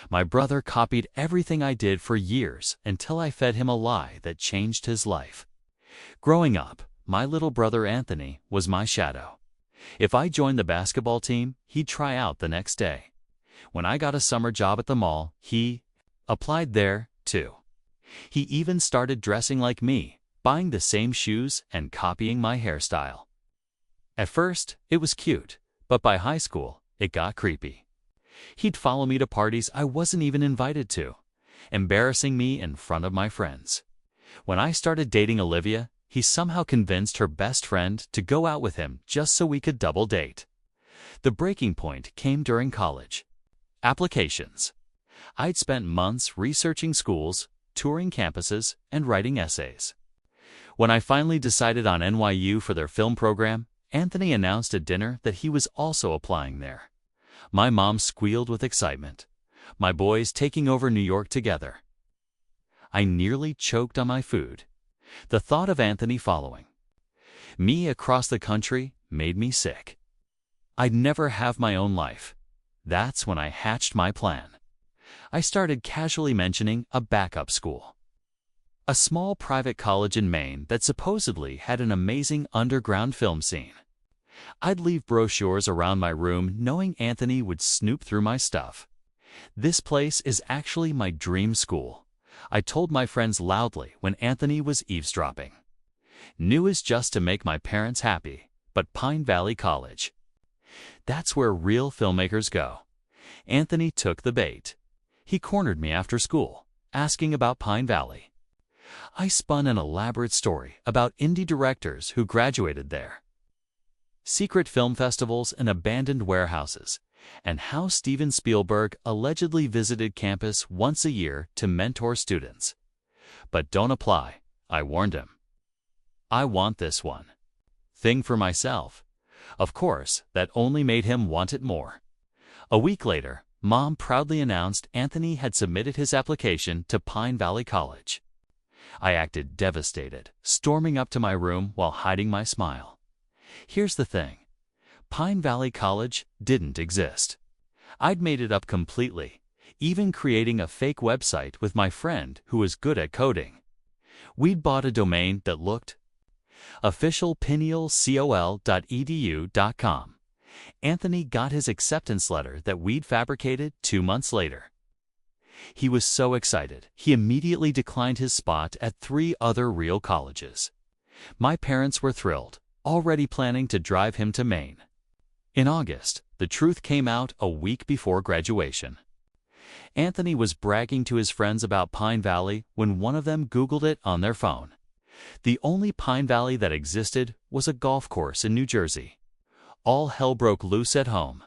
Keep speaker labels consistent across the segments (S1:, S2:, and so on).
S1: My brother copied everything I did for years until I fed him a lie that changed his life. Growing up, my little brother Anthony was my shadow. If I joined the basketball team, he'd try out the next day. When I got a summer job at the mall, he applied there, too. He even started dressing like me, buying the same shoes and copying my hairstyle. At first, it was cute, but by high school, it got creepy. He'd follow me to parties I wasn't even invited to, embarrassing me in front of my friends. When I started dating Olivia, he somehow convinced her best friend to go out with him just so we could double date. The breaking point came during college. Applications. I'd spent months researching schools, touring campuses, and writing essays. When I finally decided on NYU for their film program, Anthony announced at dinner that he was also applying there. My mom squealed with excitement. My boys taking over New York together. I nearly choked on my food. The thought of Anthony following me across the country made me sick. I'd never have my own life. That's when I hatched my plan. I started casually mentioning a backup school. A small private college in Maine that supposedly had an amazing underground film scene. I'd leave brochures around my room knowing Anthony would snoop through my stuff. This place is actually my dream school, I told my friends loudly when Anthony was eavesdropping. New is just to make my parents happy, but Pine Valley College. That's where real filmmakers go. Anthony took the bait. He cornered me after school, asking about Pine Valley. I spun an elaborate story about indie directors who graduated there, secret film festivals and abandoned warehouses, and how Steven Spielberg allegedly visited campus once a year to mentor students. But don't apply, I warned him. I want this one thing for myself. Of course, that only made him want it more. A week later, Mom proudly announced Anthony had submitted his application to Pine Valley College. I acted devastated, storming up to my room while hiding my smile. Here's the thing. Pine Valley College didn't exist. I'd made it up completely, even creating a fake website with my friend who was good at coding. We'd bought a domain that looked officialpinealcol.edu.com. Anthony got his acceptance letter that we'd fabricated 2 months later. He was so excited, he immediately declined his spot at 3 other real colleges. My parents were thrilled, already planning to drive him to Maine. In August, the truth came out a week before graduation. Anthony was bragging to his friends about Pine Valley when one of them Googled it on their phone. The only Pine Valley that existed was a golf course in New Jersey. All hell broke loose at home.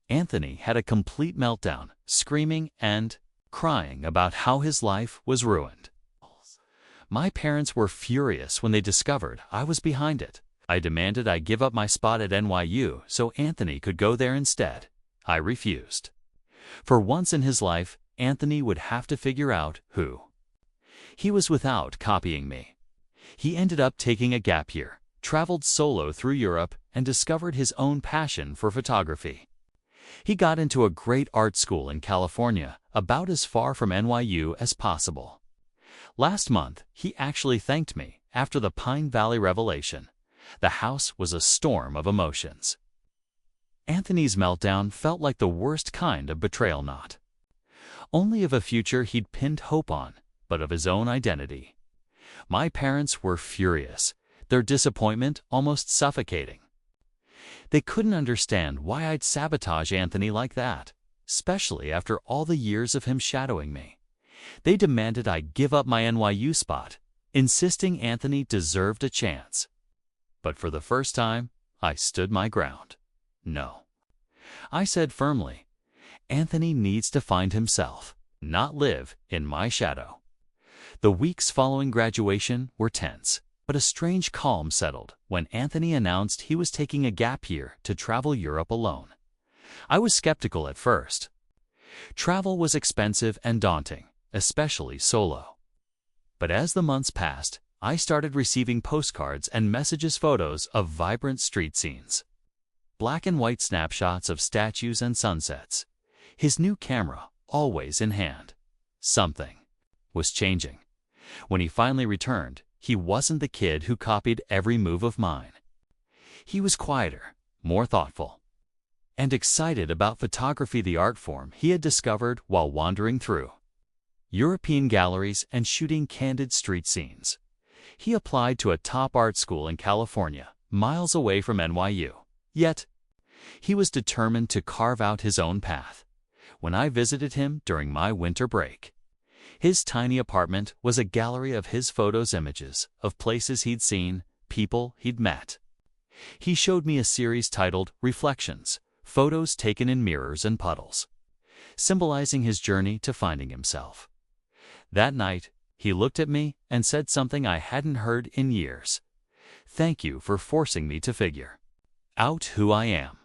S1: Anthony had a complete meltdown, screaming and crying about how his life was ruined. My parents were furious when they discovered I was behind it. I demanded I give up my spot at NYU so Anthony could go there instead. I refused. For once in his life, Anthony would have to figure out who he was without copying me. He ended up taking a gap year, traveled solo through Europe, and discovered his own passion for photography. He got into a great art school in California, about as far from NYU as possible. Last month, he actually thanked me after the Pine Valley revelation. The house was a storm of emotions. Anthony's meltdown felt like the worst kind of betrayal, not only of a future he'd pinned hope on, but of his own identity. My parents were furious, their disappointment almost suffocating. They couldn't understand why I'd sabotage Anthony like that, especially after all the years of him shadowing me. They demanded I give up my NYU spot, insisting Anthony deserved a chance. But for the first time, I stood my ground. No. I said firmly, Anthony needs to find himself, not live in my shadow. The weeks following graduation were tense, but a strange calm settled when Anthony announced he was taking a gap year to travel Europe alone. I was skeptical at first. Travel was expensive and daunting, especially solo. But as the months passed, I started receiving postcards and photos of vibrant street scenes. Black and white snapshots of statues and sunsets. His new camera, always in hand. Something was changing. When he finally returned, he wasn't the kid who copied every move of mine. He was quieter, more thoughtful, and excited about photography, the art form he had discovered while wandering through European galleries and shooting candid street scenes. He applied to a top art school in California, miles away from NYU. Yet, he was determined to carve out his own path. When I visited him during my winter break, his tiny apartment was a gallery of his photos, images of places he'd seen, people he'd met. He showed me a series titled Reflections, photos taken in mirrors and puddles, symbolizing his journey to finding himself. That night, he looked at me and said something I hadn't heard in years. "Thank you for forcing me to figure out who I am."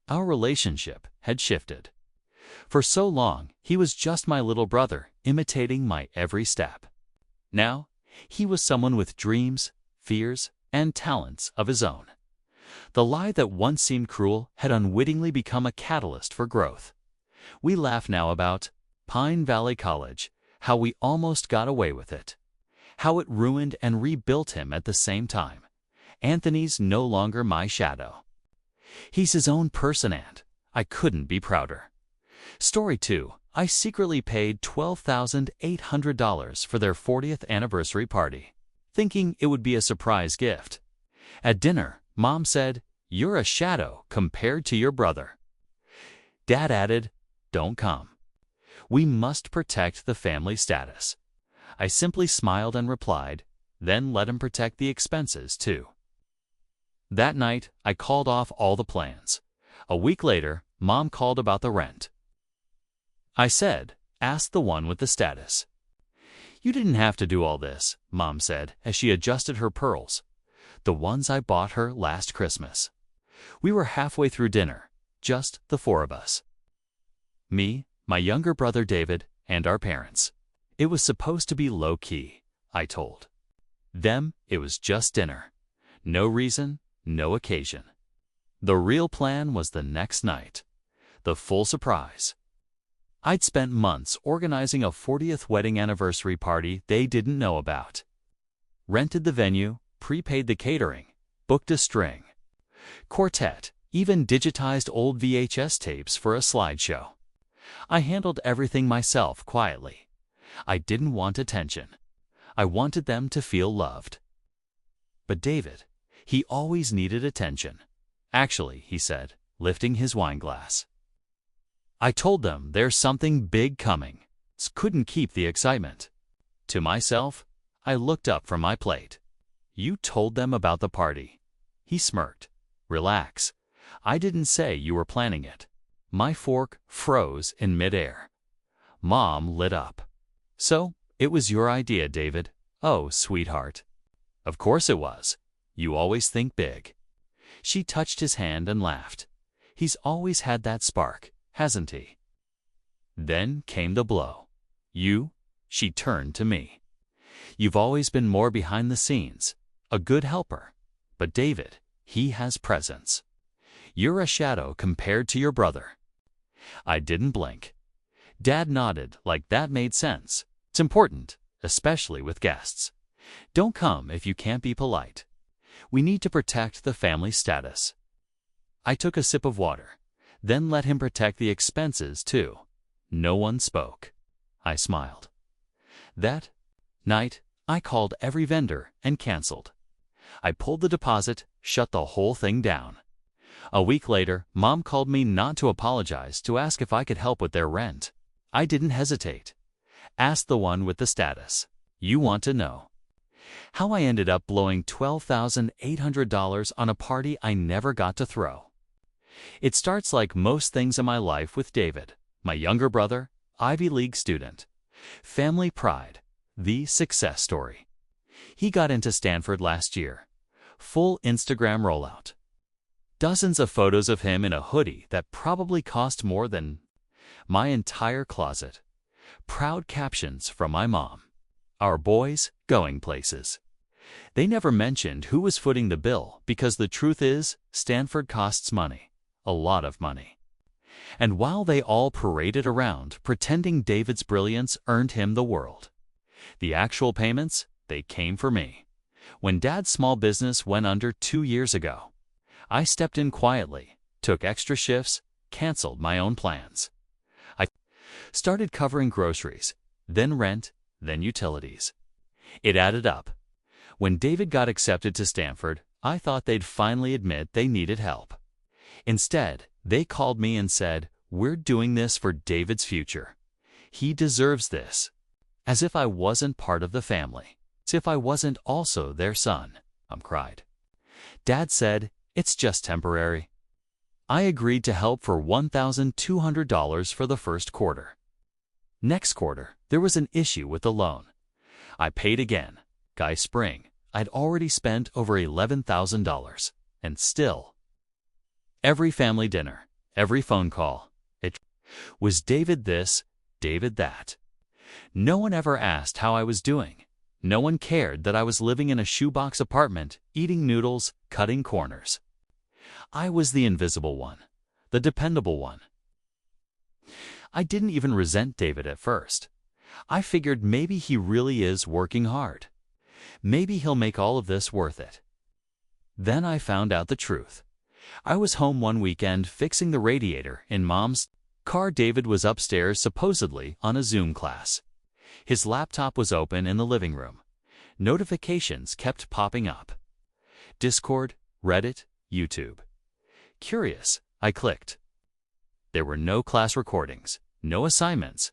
S1: Our relationship had shifted. For so long, he was just my little brother, imitating my every step. Now, he was someone with dreams, fears, and talents of his own. The lie that once seemed cruel had unwittingly become a catalyst for growth. We laugh now about Pine Valley College, how we almost got away with it, how it ruined and rebuilt him at the same time. Anthony's no longer my shadow. He's his own person, and I couldn't be prouder. Story 2. I secretly paid $12,800 for their 40th anniversary party, thinking it would be a surprise gift. At dinner, Mom said, "You're a shadow compared to your brother." Dad added, "Don't come. We must protect the family status." I simply smiled and replied, "Then let him protect the expenses too." That night, I called off all the plans. A week later, Mom called about the rent. I said, "Ask the one with the status." "You didn't have to do all this," Mom said as she adjusted her pearls, "the ones I bought her last Christmas." We were halfway through dinner, just the four of us. Me, my younger brother David, and our parents. It was supposed to be low-key, I told them. It was just dinner. No reason, no occasion. The real plan was the next night. The full surprise. I'd spent months organizing a 40th wedding anniversary party they didn't know about. Rented the venue, prepaid the catering, booked a string quartet, even digitized old VHS tapes for a slideshow. I handled everything myself quietly. I didn't want attention. I wanted them to feel loved. But David, he always needed attention. "Actually," he said, lifting his wine glass, "I told them there's something big coming." Couldn't keep the excitement. To myself, I looked up from my plate. "You told them about the party." He smirked. "Relax. I didn't say you were planning it." My fork froze in midair. Mom lit up. "So, it was your idea, David?" "Oh, sweetheart. Of course it was. You always think big." She touched his hand and laughed. "He's always had that spark, hasn't he?" Then came the blow. "You?" She turned to me. "You've always been more behind the scenes, a good helper. But David, he has presence. You're a shadow compared to your brother." I didn't blink. Dad nodded like that made sense. "It's important, especially with guests. Don't come if you can't be polite. We need to protect the family status." I took a sip of water, then let him protect the expenses too. No one spoke. I smiled. That night, I called every vendor and canceled. I pulled the deposit, shut the whole thing down. A week later, Mom called me not to apologize, to ask if I could help with their rent. I didn't hesitate. "Ask the one with the status. You want to know how I ended up blowing $12,800 on a party I never got to throw?" It starts like most things in my life with David, my younger brother, Ivy League student. Family pride, the success story. He got into Stanford last year. Full Instagram rollout. Dozens of photos of him in a hoodie that probably cost more than my entire closet. Proud captions from my mom. Our boys going places. They never mentioned who was footing the bill because the truth is, Stanford costs money. A lot of money. And while they all paraded around, pretending David's brilliance earned him the world, the actual payments, they came for me. When Dad's small business went under 2 years ago, I stepped in quietly, took extra shifts, canceled my own plans. I started covering groceries, then rent, then utilities. It added up. When David got accepted to Stanford, I thought they'd finally admit they needed help. Instead, they called me and said, "We're doing this for David's future. He deserves this." As if I wasn't part of the family. As if I wasn't also their son. I cried. Dad said, "It's just temporary." I agreed to help for $1,200 for the first quarter. Next quarter, there was an issue with the loan. I paid again. By spring, I'd already spent over $11,000. And still, every family dinner, every phone call, it was David this, David that. No one ever asked how I was doing. No one cared that I was living in a shoebox apartment, eating noodles, cutting corners. I was the invisible one, the dependable one. I didn't even resent David at first. I figured maybe he really is working hard. Maybe he'll make all of this worth it. Then I found out the truth. I was home one weekend fixing the radiator in Mom's car. David was upstairs supposedly on a Zoom class. His laptop was open in the living room. Notifications kept popping up. Discord, Reddit, YouTube. Curious, I clicked. There were no class recordings, no assignments,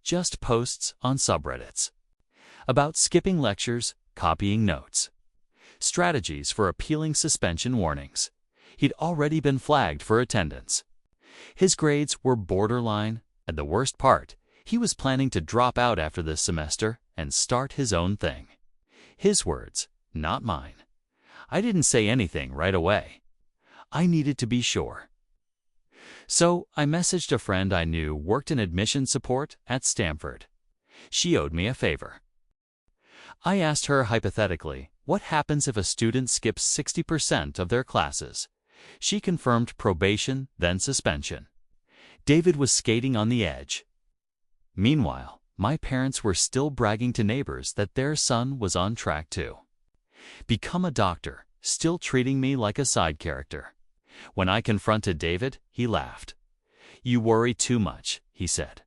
S1: just posts on subreddits. About skipping lectures, copying notes. Strategies for appealing suspension warnings. He'd already been flagged for attendance. His grades were borderline, and the worst part, he was planning to drop out after this semester and start his own thing. His words, not mine. I didn't say anything right away. I needed to be sure. So I messaged a friend I knew worked in admission support at Stanford. She owed me a favor. I asked her hypothetically, what happens if a student skips 60% of their classes? She confirmed probation, then suspension. David was skating on the edge. Meanwhile, my parents were still bragging to neighbors that their son was on track to become a doctor, still treating me like a side character. When I confronted David, he laughed. "You worry too much," he said.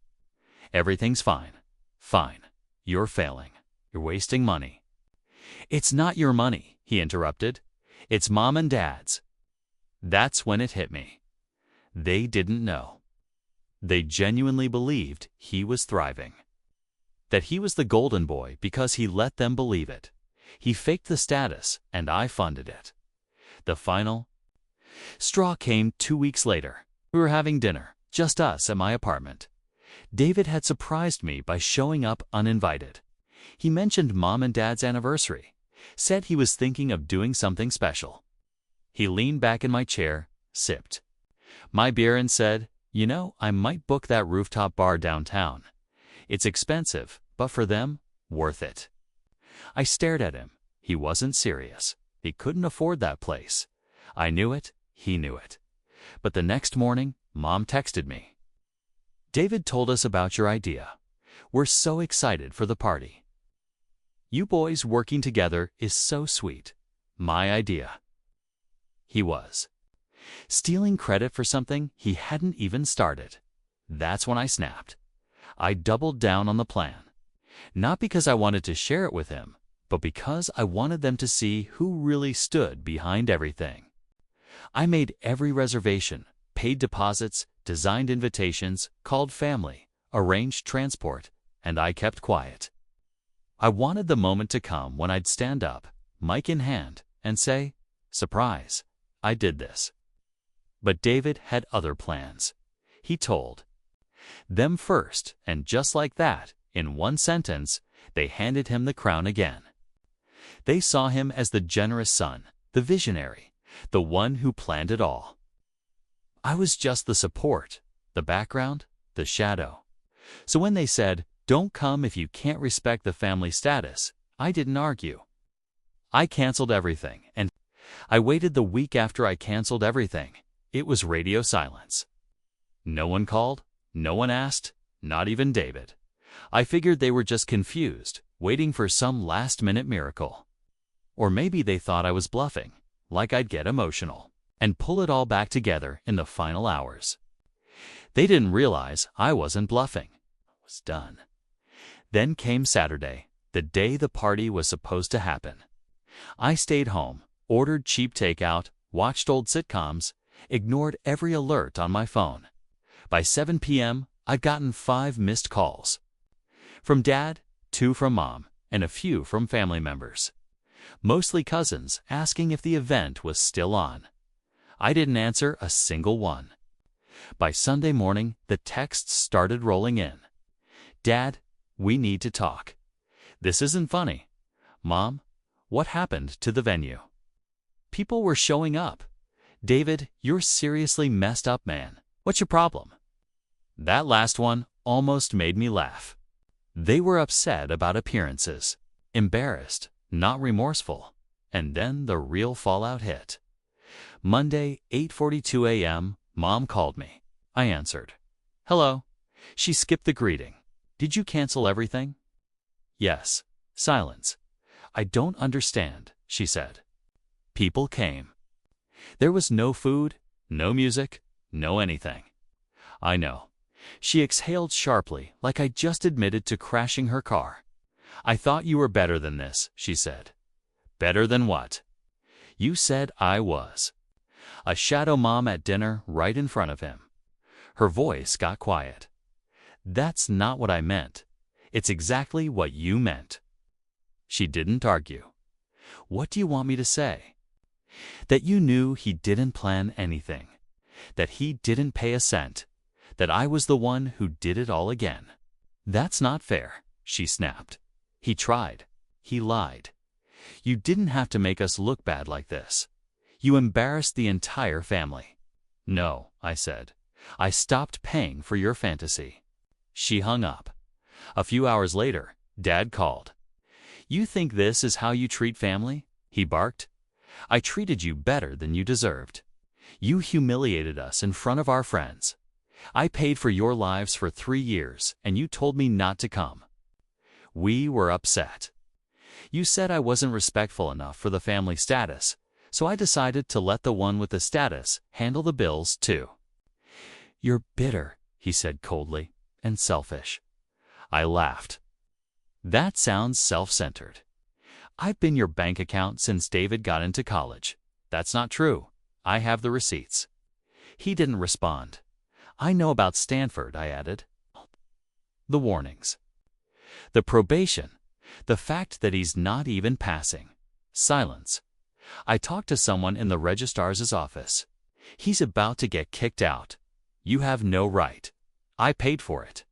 S1: "Everything's fine." "Fine. You're failing. You're wasting money." "It's not your money," he interrupted. "It's Mom and Dad's." That's when it hit me. They didn't know. They genuinely believed he was thriving. That he was the golden boy because he let them believe it. He faked the status, and I funded it. The final straw came 2 weeks later. We were having dinner, just us at my apartment. David had surprised me by showing up uninvited. He mentioned Mom and Dad's anniversary, said he was thinking of doing something special. He leaned back in my chair, sipped my beer and said, "You know, I might book that rooftop bar downtown. It's expensive, but for them, worth it." I stared at him. He wasn't serious. He couldn't afford that place. I knew it. He knew it. But the next morning, Mom texted me. "David told us about your idea. We're so excited for the party. You boys working together is so sweet. My idea." He was stealing credit for something he hadn't even started. That's when I snapped. I doubled down on the plan. Not because I wanted to share it with him, but because I wanted them to see who really stood behind everything. I made every reservation, paid deposits, designed invitations, called family, arranged transport, and I kept quiet. I wanted the moment to come when I'd stand up, mic in hand, and say, "Surprise, I did this." But David had other plans. He told them first, and just like that, in one sentence, they handed him the crown again. They saw him as the generous son, the visionary, the one who planned it all. I was just the support, the background, the shadow. So when they said, "Don't come if you can't respect the family status," I didn't argue. I canceled everything, and I waited the week after I canceled everything. It was radio silence. No one called, no one asked, not even David. I figured they were just confused, waiting for some last-minute miracle. Or maybe they thought I was bluffing, like I'd get emotional, and pull it all back together in the final hours. They didn't realize I wasn't bluffing. I was done. Then came Saturday, the day the party was supposed to happen. I stayed home, ordered cheap takeout, watched old sitcoms, ignored every alert on my phone. By 7 p.m., I'd gotten 5 missed calls. From Dad, 2 from Mom, and a few from family members. Mostly cousins asking if the event was still on. I didn't answer a single one. By Sunday morning, the texts started rolling in. Dad, we need to talk. This isn't funny. Mom, what happened to the venue? People were showing up. David, you're seriously messed up, man. What's your problem? That last one almost made me laugh. They were upset about appearances, embarrassed, not remorseful, and then the real fallout hit. Monday, 8:42 a.m., Mom called me. I answered. Hello. She skipped the greeting. Did you cancel everything? Yes. Silence. I don't understand, she said. People came. There was no food, no music, no anything. I know. She exhaled sharply, like I just admitted to crashing her car. I thought you were better than this, she said. Better than what? You said I was. A shadow mom at dinner right in front of him. Her voice got quiet. That's not what I meant. It's exactly what you meant. She didn't argue. What do you want me to say? That you knew he didn't plan anything. That he didn't pay a cent. That I was the one who did it all again. That's not fair, she snapped. He tried. He lied. You didn't have to make us look bad like this. You embarrassed the entire family. No, I said. I stopped paying for your fantasy. She hung up. A few hours later, Dad called. You think this is how you treat family? He barked. I treated you better than you deserved. You humiliated us in front of our friends. I paid for your lives for 3 years, and you told me not to come. We were upset. You said I wasn't respectful enough for the family status, so I decided to let the one with the status handle the bills too. You're bitter, he said coldly, and selfish. I laughed. That sounds self-centered. I've been your bank account since David got into college. That's not true. I have the receipts. He didn't respond. I know about Stanford, I added. The warnings. The probation. The fact that he's not even passing. Silence. I talked to someone in the registrar's office. He's about to get kicked out. You have no right. I paid for it.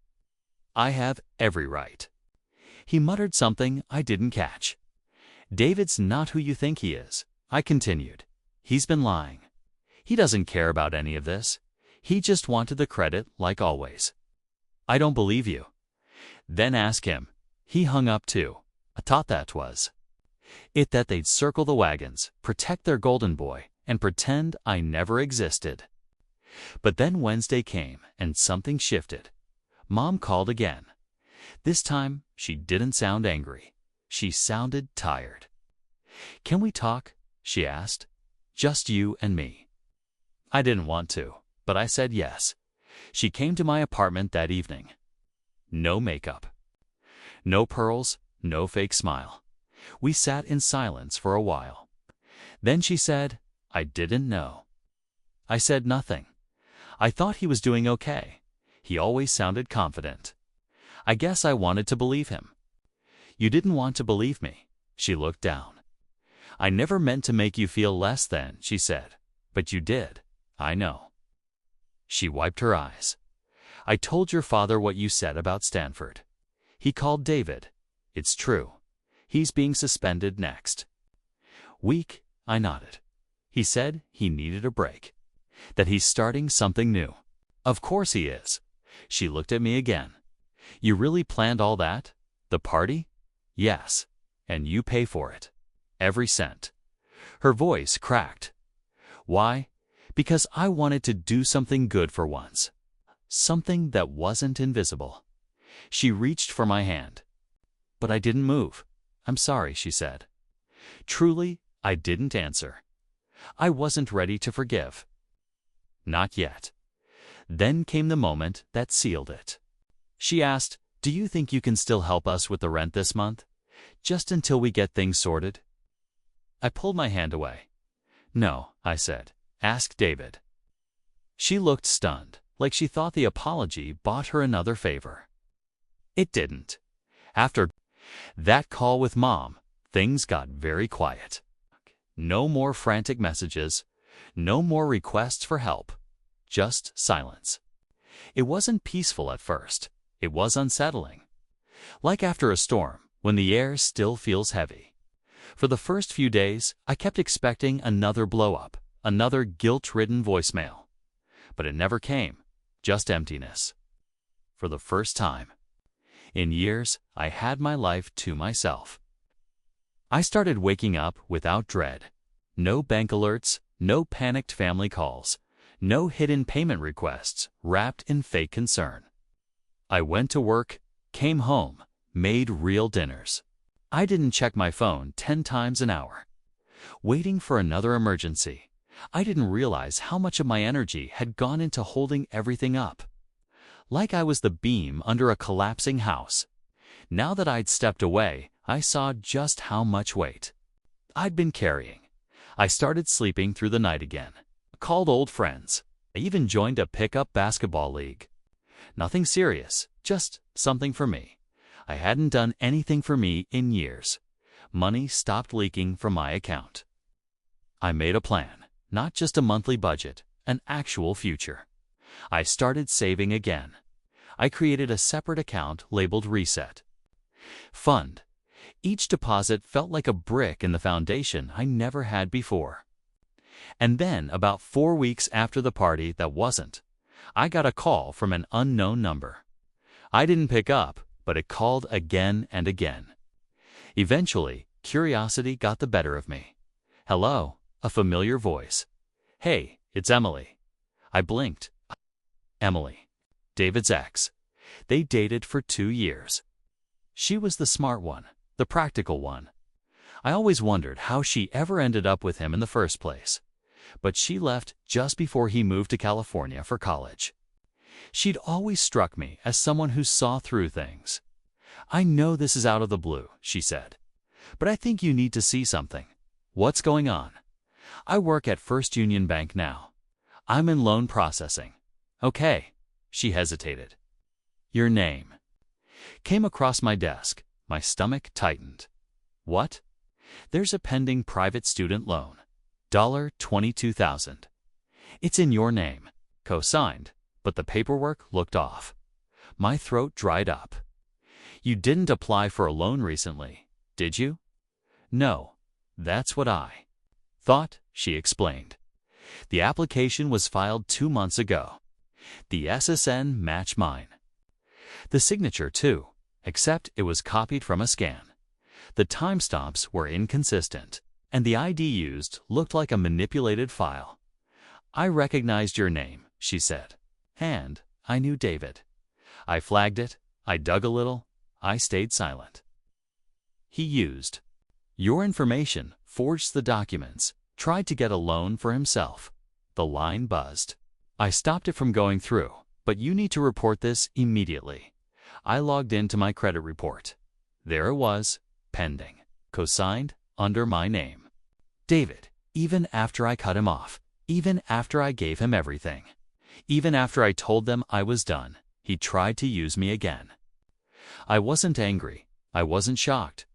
S1: I have every right. He muttered something I didn't catch. David's not who you think he is, I continued. He's been lying. He doesn't care about any of this. He just wanted the credit like always. I don't believe you. Then ask him. He hung up too. I thought that was it, that they'd circle the wagons, protect their golden boy, and pretend I never existed. But then Wednesday came and something shifted. Mom called again. This time she didn't sound angry. She sounded tired. Can we talk? She asked. Just you and me. I didn't want to, but I said yes. She came to my apartment that evening. No makeup. No pearls, no fake smile. We sat in silence for a while. Then she said, I didn't know. I said nothing. I thought he was doing okay. He always sounded confident. I guess I wanted to believe him. You didn't want to believe me. She looked down. I never meant to make you feel less than, she said. But you did. I know. She wiped her eyes. I told your father what you said about Stanford. He called David. It's true. He's being suspended next. Weak, I nodded. He said he needed a break. That he's starting something new. Of course he is. She looked at me again. You really planned all that? The party? Yes. And you pay for it. Every cent. Her voice cracked. Why? Because I wanted to do something good for once. something that wasn't invisible. She reached for my hand. But I didn't move. "I'm sorry," she said. Truly, I didn't answer. I wasn't ready to forgive. Not yet. Then came the moment that sealed it. She asked, "Do you think you can still help us with the rent this month? Just until we get things sorted?" I pulled my hand away. "No," I said. "Ask David." She looked stunned, like she thought the apology bought her another favor. It didn't. After that call with Mom, things got very quiet. No more frantic messages, no more requests for help, just silence. It wasn't peaceful at first. It was unsettling. Like after a storm, when the air still feels heavy. For the first few days, I kept expecting another blow-up, another guilt-ridden voicemail. But it never came, just emptiness. For the first time in years, I had my life to myself. I started waking up without dread. No bank alerts, no panicked family calls, no hidden payment requests wrapped in fake concern. I went to work, came home, made real dinners. I didn't check my phone 10 times an hour. Waiting for another emergency, I didn't realize how much of my energy had gone into holding everything up. Like I was the beam under a collapsing house. Now that I'd stepped away, I saw just how much weight I'd been carrying. I started sleeping through the night again. Called old friends. I even joined a pickup basketball league. Nothing serious, just something for me. I hadn't done anything for me in years. Money stopped leaking from my account. I made a plan, not just a monthly budget, an actual future. I started saving again. I created a separate account labeled Reset Fund. Each deposit felt like a brick in the foundation I never had before. And then, about 4 weeks after the party that wasn't, I got a call from an unknown number. I didn't pick up, but it called again and again. Eventually, curiosity got the better of me. "Hello," a familiar voice. "Hey, it's Emily." I blinked. Emily, David's ex. They dated for 2 years. She was the smart one, the practical one. I always wondered how she ever ended up with him in the first place. But she left just before he moved to California for college. She'd always struck me as someone who saw through things. "I know this is out of the blue," she said, "but I think you need to see something." "What's going on?" "I work at First Union Bank now. I'm in loan processing." "Okay." She hesitated. "Your name." Came across my desk. My stomach tightened. "What?" "There's a pending private student loan. $22,000. It's in your name, co-signed, but the paperwork looked off." My throat dried up. "You didn't apply for a loan recently, did you?" "No, that's what I thought," she explained. "The application was filed 2 months ago. The SSN matched mine. The signature, too, except it was copied from a scan. The timestamps were inconsistent, and the ID used looked like a manipulated file." "I recognized your name," she said. "And I knew David. I flagged it, I dug a little, I stayed silent. He used your information, forged the documents, tried to get a loan for himself." The line buzzed. "I stopped it from going through, but you need to report this immediately." I logged into my credit report. There it was, pending, co-signed, under my name. David, even after I cut him off, even after I gave him everything, even after I told them I was done, he tried to use me again. I wasn't angry. I wasn't shocked.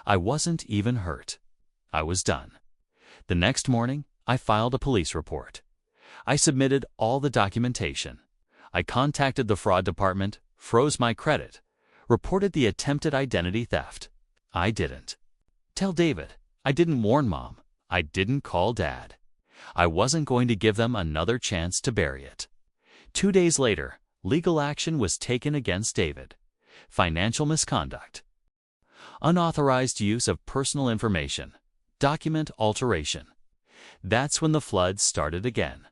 S1: I wasn't even hurt. I was done. The next morning, I filed a police report. I submitted all the documentation. I contacted the fraud department, froze my credit, reported the attempted identity theft. I didn't tell David. I didn't warn Mom. I didn't call Dad. I wasn't going to give them another chance to bury it. 2 days later, legal action was taken against David. Financial misconduct, unauthorized use of personal information, document alteration. That's when the flood started again.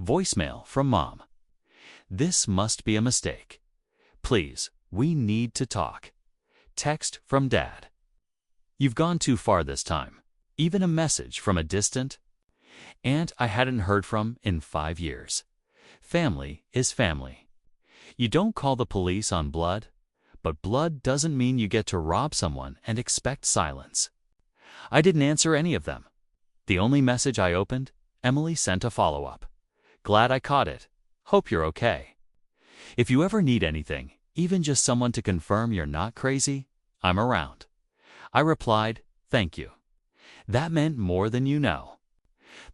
S1: Voicemail from Mom. This must be a mistake. Please, we need to talk. Text from Dad. You've gone too far this time. Even a message from a distant aunt I hadn't heard from in 5 years. Family is family. You don't call the police on blood, but blood doesn't mean you get to rob someone and expect silence. I didn't answer any of them. The only message I opened, Emily sent a follow-up. Glad I caught it. Hope you're okay. If you ever need anything, even just someone to confirm you're not crazy, I'm around. I replied, thank you. That meant more than you know.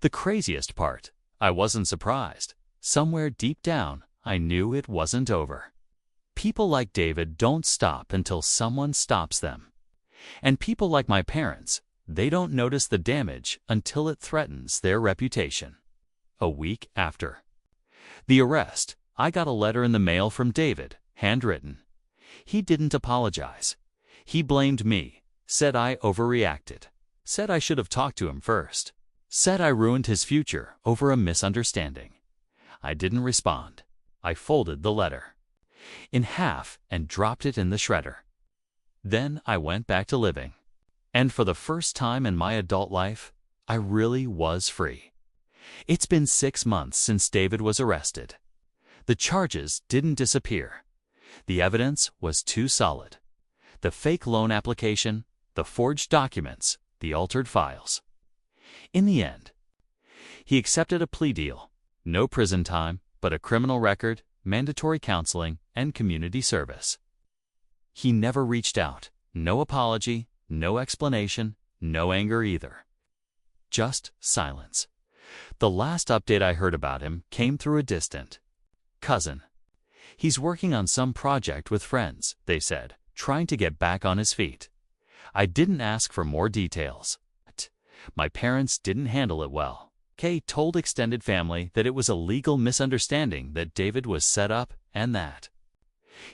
S1: The craziest part, I wasn't surprised. Somewhere deep down, I knew it wasn't over. People like David don't stop until someone stops them. And people like my parents, they don't notice the damage until it threatens their reputation. A week after the arrest, I got a letter in the mail from David, handwritten. He didn't apologize. He blamed me, said I overreacted, said I should have talked to him first, said I ruined his future over a misunderstanding. I didn't respond. I folded the letter in half and dropped it in the shredder. Then I went back to living. And for the first time in my adult life, I really was free. It's been 6 months since David was arrested. The charges didn't disappear. The evidence was too solid. The fake loan application, the forged documents, the altered files. In the end, he accepted a plea deal. No prison time, but a criminal record, mandatory counseling, and community service. He never reached out. No apology, no explanation, no anger either. Just silence. The last update I heard about him came through a distant cousin. He's working on some project with friends, they said, trying to get back on his feet. I didn't ask for more details. My parents didn't handle it well. Kay told extended family that it was a legal misunderstanding that David was set up and that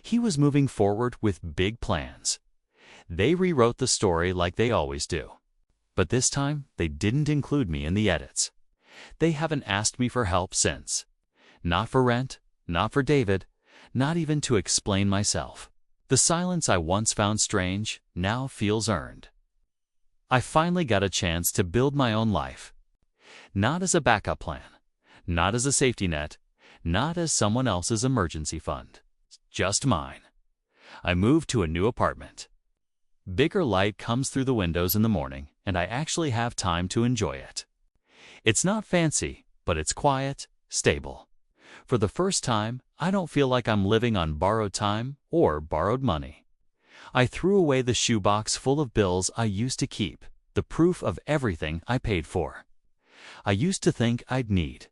S1: he was moving forward with big plans. They rewrote the story like they always do. But this time, they didn't include me in the edits. They haven't asked me for help since. Not for rent, not for David, not even to explain myself. The silence I once found strange now feels earned. I finally got a chance to build my own life. Not as a backup plan, not as a safety net, not as someone else's emergency fund. Just mine. I moved to a new apartment. Bigger light comes through the windows in the morning, and I actually have time to enjoy it. It's not fancy, but it's quiet, stable. For the first time, I don't feel like I'm living on borrowed time or borrowed money. I threw away the shoebox full of bills I used to keep, the proof of everything I paid for. I used to think I'd need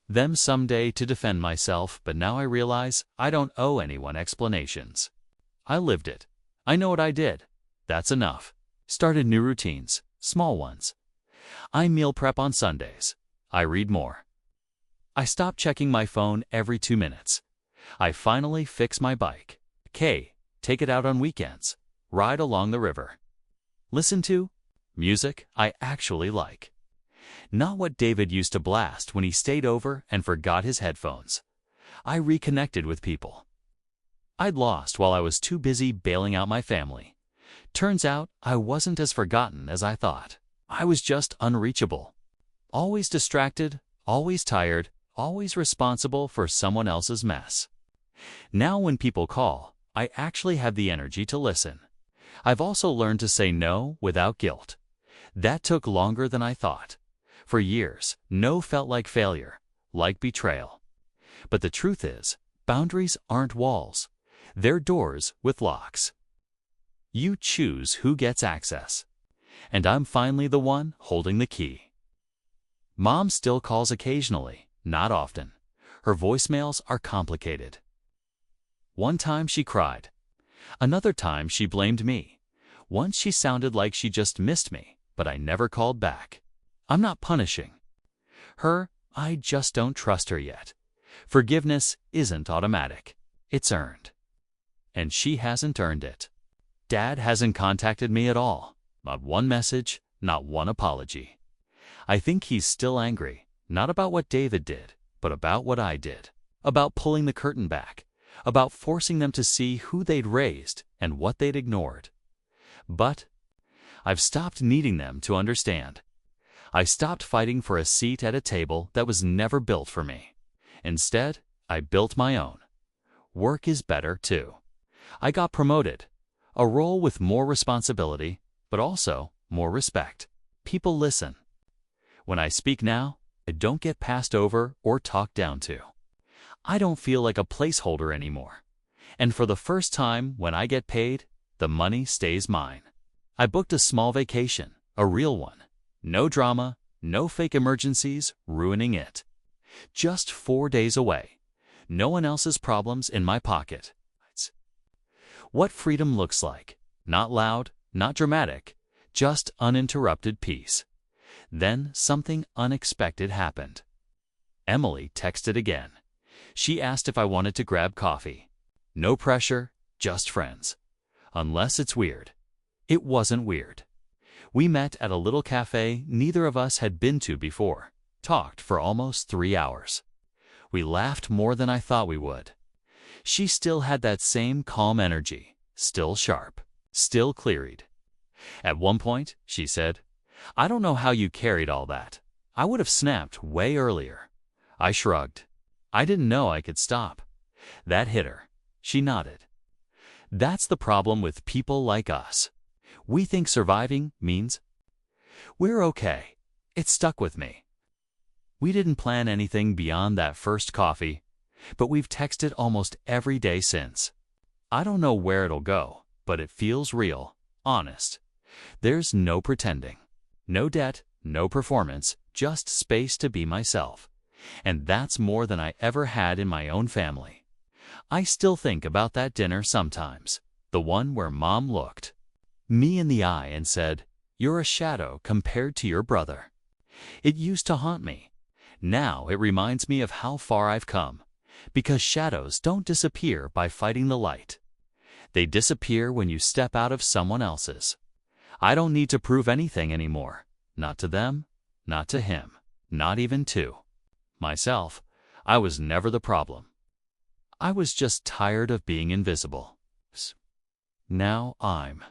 S1: them someday to defend myself, but now I realize I don't owe anyone explanations. I lived it. I know what I did. That's enough. Started new routines, small ones. I meal prep on Sundays. I read more. I stop checking my phone every 2 minutes. I finally fix my bike. Take it out on weekends. Ride along the river. Listen to music I actually like. Not what David used to blast when he stayed over and forgot his headphones. I reconnected with people I'd lost while I was too busy bailing out my family. Turns out I wasn't as forgotten as I thought. I was just unreachable. Always distracted, always tired, always responsible for someone else's mess. Now when people call, I actually have the energy to listen. I've also learned to say no without guilt. That took longer than I thought. For years, no felt like failure, like betrayal. But the truth is, boundaries aren't walls. They're doors with locks. You choose who gets access. And I'm finally the one holding the key. Mom still calls occasionally, not often. Her voicemails are complicated. One time she cried. Another time she blamed me. Once she sounded like she just missed me, but I never called back. I'm not punishing her, I just don't trust her yet. Forgiveness isn't automatic. It's earned. And she hasn't earned it. Dad hasn't contacted me at all. Not one message, not one apology. I think he's still angry, not about what David did, but about what I did. about pulling the curtain back, about forcing them to see who they'd raised and what they'd ignored. But I've stopped needing them to understand. I stopped fighting for a seat at a table that was never built for me. Instead, I built my own. Work is better, too. I got promoted, a role with more responsibility, but also more respect. People listen. When I speak now, I don't get passed over or talked down to. I don't feel like a placeholder anymore. And for the first time, when I get paid, the money stays mine. I booked a small vacation, a real one. No drama, no fake emergencies ruining it. Just 4 days away. No one else's problems in my pocket. What freedom looks like. Not loud, not dramatic, just uninterrupted peace. Then something unexpected happened. Emily texted again. She asked if I wanted to grab coffee. No pressure, just friends. Unless it's weird. It wasn't weird. We met at a little cafe neither of us had been to before, talked for almost 3 hours. We laughed more than I thought we would. She still had that same calm energy, still sharp, still clear-eyed. At one point, she said, "I don't know how you carried all that. I would have snapped way earlier." I shrugged. I didn't know I could stop. That hit her. She nodded. That's the problem with people like us. We think surviving means we're okay. It stuck with me. We didn't plan anything beyond that first coffee, but we've texted almost every day since. I don't know where it'll go, but it feels real, honest. There's no pretending. No debt, no performance, just space to be myself. And that's more than I ever had in my own family. I still think about that dinner sometimes, the one where Mom looked me in the eye and said, "You're a shadow compared to your brother." It used to haunt me. Now it reminds me of how far I've come, because shadows don't disappear by fighting the light. They disappear when you step out of someone else's. I don't need to prove anything anymore. Not to them, not to him, not even to myself. I was never the problem. I was just tired of being invisible. Now I'm